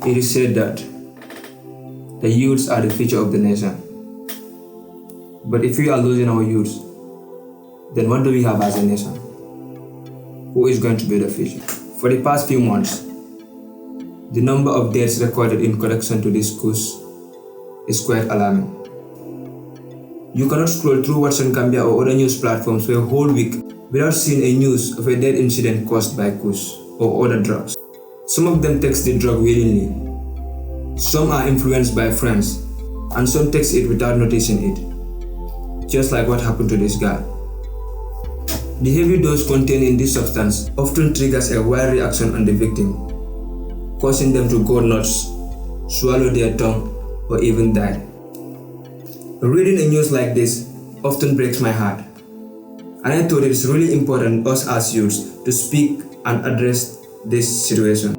It is said that the youths are the future of the nation. But if we are losing our youths, then what do we have as a nation? Who is going to be the future? For the past few months, the number of deaths recorded in connection to this Kush is quite alarming. You cannot scroll through WhatsApp Gambia or other news platforms for a whole week without seeing a news of a death incident caused by Kush or other drugs. Some of them take the drug willingly. Some are influenced by friends, and some take it without noticing it. Just like what happened to this guy. The heavy dose contained in this substance often triggers a wild reaction on the victim, causing them to go nuts, swallow their tongue, or even die. Reading a news like this often breaks my heart, and I thought it is really important us as youths to speak and address this situation.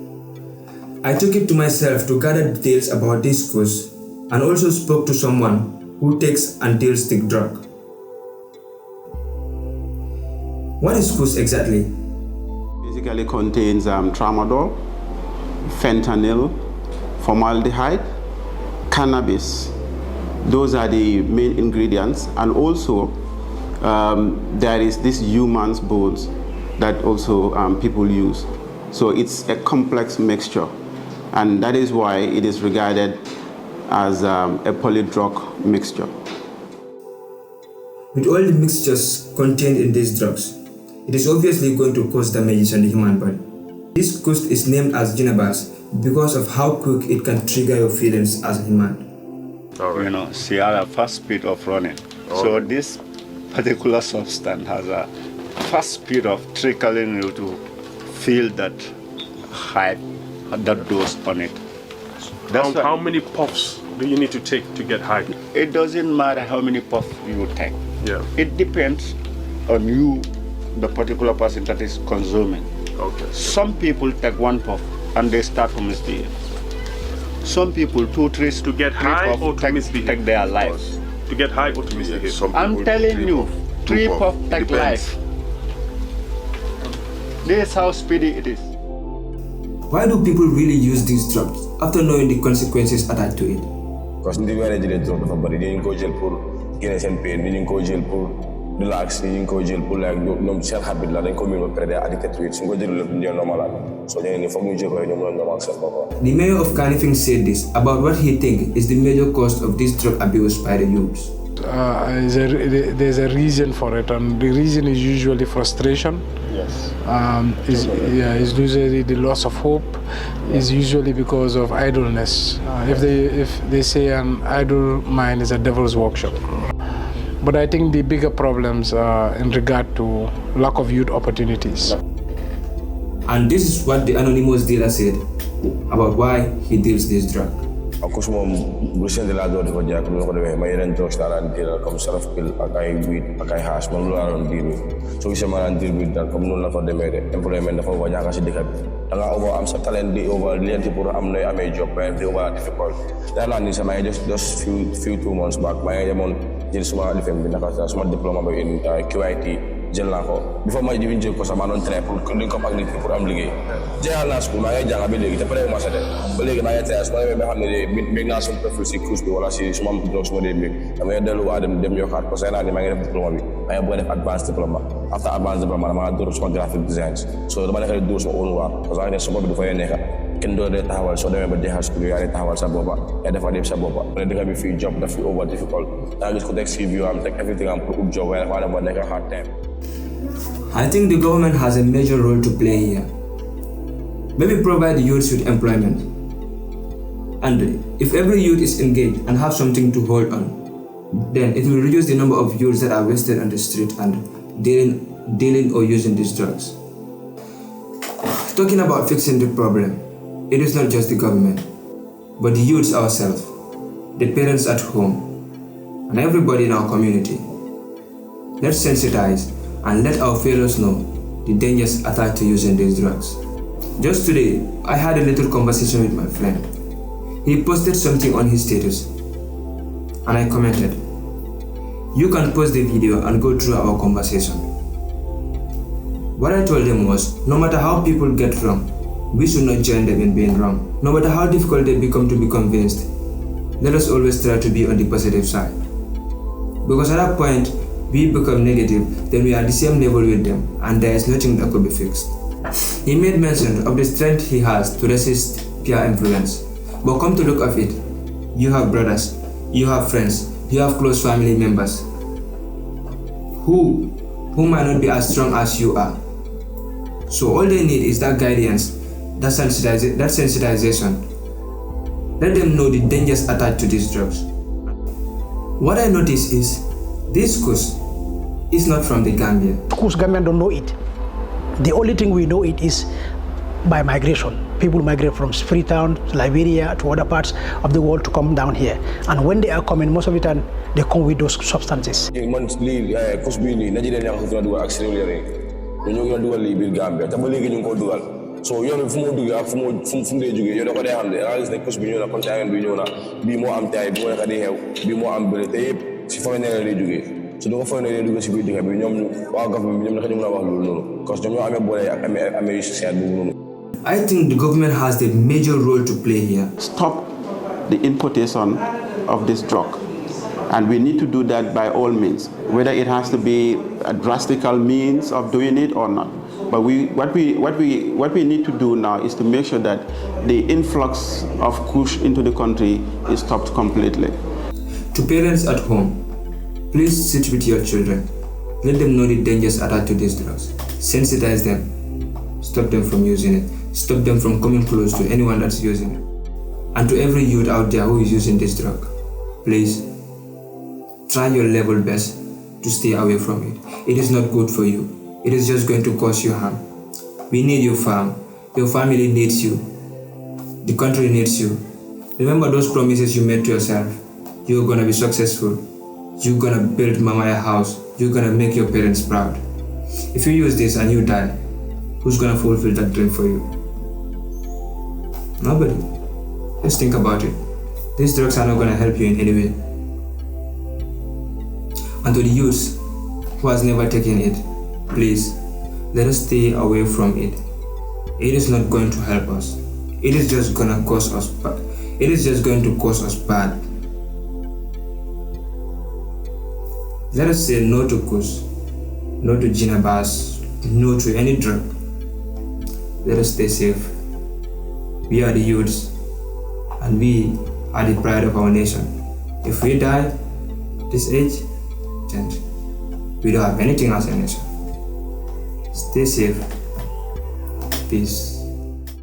I took it to myself to gather details about this Kush and also spoke to someone who takes and deals the drug. What is Kush exactly? Basically contains tramadol, fentanyl, formaldehyde, cannabis. Those are the main ingredients, and also there is this human's bones that also people use. So it's a complex mixture, and that is why it is regarded as a polydrug mixture. With all the mixtures contained in these drugs, it is obviously going to cause damage on the human body. This Kush is named as Ginabas because of how quick it can trigger your feelings as a human. Right. She had a fast speed of running. So this particular substance has a fast speed of trickling you to feel that hype, that dose on it. How many puffs do you need to take to get high? It doesn't matter how many puffs you take. Yeah. It depends on you, the particular person that is consuming. Okay. Some people take one puff and they start to misbehave. Some people 2, 3 to get high or to misbehave? Take their lives. To get high or to misbehave? I'm telling you, 3 puff take life. This is how speedy it is. Why do people really use these drugs after knowing the consequences attached to it? Because they were jëlee drug dafa bari dañu ko jël pour génne seen pain, dañu ko jël pour relax, dañu ko jël pour like ñoom seen habit la dañ ko miin ba pare day addicted to it suñ ko jëlul lépp ñu normal so ñeneen ñi foog ñu jël ko ñoom la normal seen bopp. The mayor of Kanifing said this about what he thinks is the major cause of this drug abuse by the youths. There's a reason for it, and the reason is usually frustration. Yes. Is usually the loss of hope. Is usually because of idleness. If they say an idle mind is a devil's workshop. But I think the bigger problems are in regard to lack of youth opportunities. And this is what the anonymous dealer said about why he deals this drug. Kush moom bu seen laa doon dafa jaay comme ni ko defee ma yeneen drugs laa daan deal comme saraf pil ak ay weed ak ay hash man loolu laa doon deal soo gisee ma daan deal bi daal comme noonu la fa demee de employment dafa ko ñàkk si dëkk bi da nga over am sa talent di over lienti pour am nooy amee job mais di over difficult daa naa ni sama just few 2 months back maa ngi demoon jël suma lifem bi naka suma diplôme bi in QIT jël naa ko before ma jël ko sax maa doon train pour li ko ak nit pour am liggéey jeexal naa school maa ngi jàng ba léegi te pare ma sa de ba léegi maa ngi train su ma demee ba xam ne mbég naa suma profil si course bi wala si suma blog suma dee mbég dama ngi dellu waa dem yokkaat parce que naa ni maa ngi def diplôme bi maa ngi bëgg a def advanced diplôme after advanced diplôme dama dóor suma graphic designs so dama nekk dóor suma own waar parce que ne suma bi du fa nekk kenn doo dee taxawal soo demee ba jeexal school yaa dee taxawal sa boppa yaa defa dem sa boppa ne dëkk bi fii job daf fi over difficult daa gis ko teg CV am teg everything am pour ut job waaye dafa dem ba nekk hard time. I think the government has a major role to play here. Maybe provide the youths with employment. And if every youth is engaged and have something to hold on, then it will reduce the number of youths that are wasted on the street and dealing or using these drugs. Talking about fixing the problem, it is not just the government, but the youths ourselves, the parents at home, and everybody in our community. Let's sensitize and let our fellows know the dangers attached to using these drugs. Just today, I had a little conversation with my friend. He posted something on his status, and I commented. You can pause the video and go through our conversation. What I told him was, no matter how people get wrong, we should not join them in being wrong. No matter how difficult they become to be convinced, let us always try to be on the positive side. Because at that point, we become negative, then we are the same level with them, and there is nothing that could be fixed. He made mention of the strength he has to resist peer influence. But come to look of it, you have brothers, you have friends, you have close family members who might not be as strong as you are. So all they need is that guidance, that sensitization. Let them know the dangers attached to these drugs. What I notice is this Kush is not from the Gambia. Kush Gambians don't know it. The only thing we know it is by migration. People migrate from Freetown, Liberia, to other parts of the world to come down here. And when they are coming, most of the time, they come with those substances. Kush bi ni Nigeria yang ko dugal ak Sierra Leone ñu ngi dugal li bir Gambia ta ba legi ñu ko dugal so yoon fu mo dugal ak fu mo dé jógee yow da ko dé xam dé analyse ne Kush bi ñëw na contagion bi ñëw na bi mo am tay bi mo naka di xew bi mo am bële té yépp ci fa né lay jógee so do ko fa né dugal ci biir dëkk bi ñom wa government bi ñom naka ñu mëna wax loolu noonu parce que ñom ñoo amé bolé ak amé social bu noonu. I think the government has the major role to play here. Stop the importation of this drug. And we need to do that by all means, whether it has to be a drastical means of doing it or not. But what we need to do now is to make sure that the influx of Kush into the country is stopped completely. To parents at home, please sit with your children. Let them know the dangers attached to these drugs. Sensitize them. Stop them from using it. Stop them from coming close to anyone that's using it. And to every youth out there who is using this drug, please try your level best to stay away from it. It is not good for you. It is just going to cause you harm. We need your farm. Your family needs you. The country needs you. Remember those promises you made to yourself. You're gonna be successful. You're gonna build mama a house. You're gonna make your parents proud. If you use this and you die, who's gonna fulfill that dream for you? Nobody. Just think about it. These drugs are not gonna help you in any way. And to the youth who has never taken it, please, let us stay away from it. It is not going to help us. It is just gonna cause us bad. It is just going to cause us bad. Let us say no to Kush, no to Ginabas, no to any drug. Let us stay safe. We are the youths, and we are the pride of our nation. If we die this age, then we don't have anything as a nation. Stay safe. Peace.